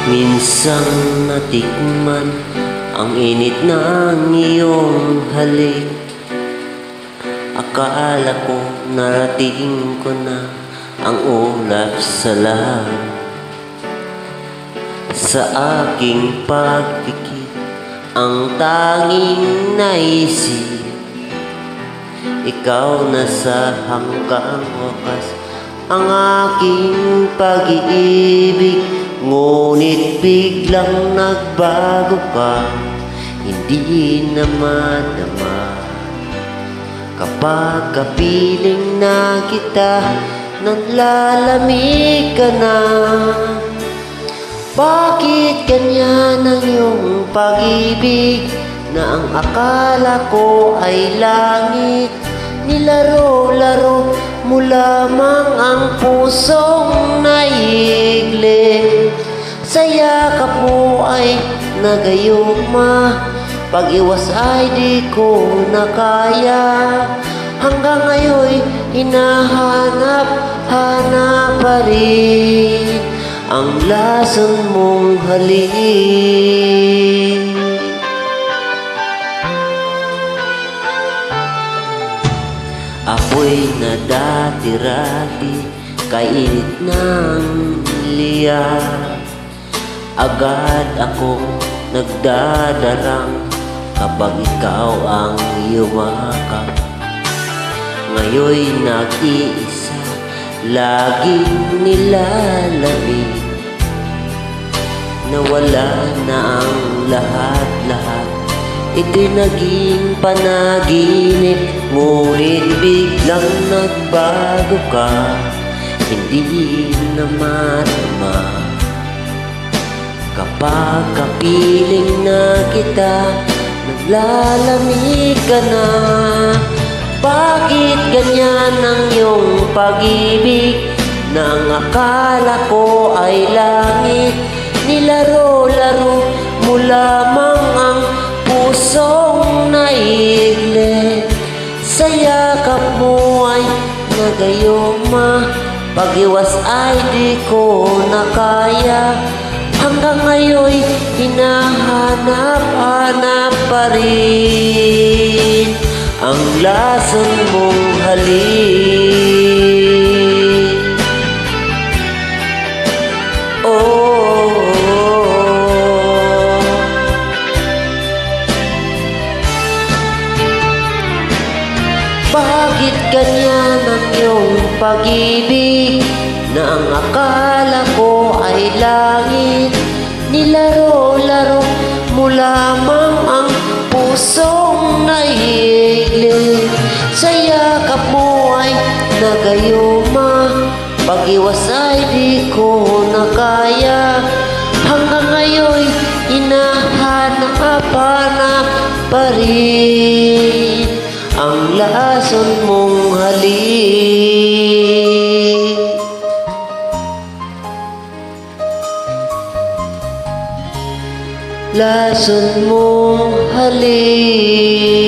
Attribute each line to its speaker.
Speaker 1: Minsang natikman ang init ng iyong halik. Akala ko narating ko na ang ulap sa lahat. Sa aking pagpikit ang tanging naisip, ikaw na sa hanggang wakas ang aking pag-iibig. Ngunit biglang nagbago ka, hindi na madama. Kapag kapiling na kita, naglalamig ka na. Bakit ganyan ang iyong pag-ibig, na ang akala ko ay langit? Nilaro-laro mo lamang ang pusong naigli. Sa yakap mo ay nagayuma, pag-iwas ay di ko na kaya. Hanggang ngayon hinahanap-hanap pa rin ang lason mong halik. Ako'y nadati-rati, kainit ng liya. Agad akong nagdadarang kapag ikaw ang yumakap. Ngayon'y nag-iisa, laging nilalamig. Nawala na ang lahat-lahat, ito'y naging panaginip. Ngunit biglang nagbago ka, hindi na madama. Kapag kapiling na kita, naglalamig ka na. Bakit ganyan ang iyong pag-ibig, na ang akala ko ay langit? Nilaro-laro mo lamang ang pusong naigli. Sa yakap mo ay nagayuma, pag-iwas ay di ko na kaya. Hanggang ngayon'y hinahanap-hanap pa rin ang lason mong halik. Oh, bakit ganyan ang iyong pag-ibig, na ang akala ko ay langit? Nilaro-laro mo lamang ang pusong naigli. Sa yakap mo ay nagayuma, pag-iwas ay di ko na kaya. Hanggang ngayon'y hinahanap-hanap pa rin ang lason mong halik. Lason mong halik.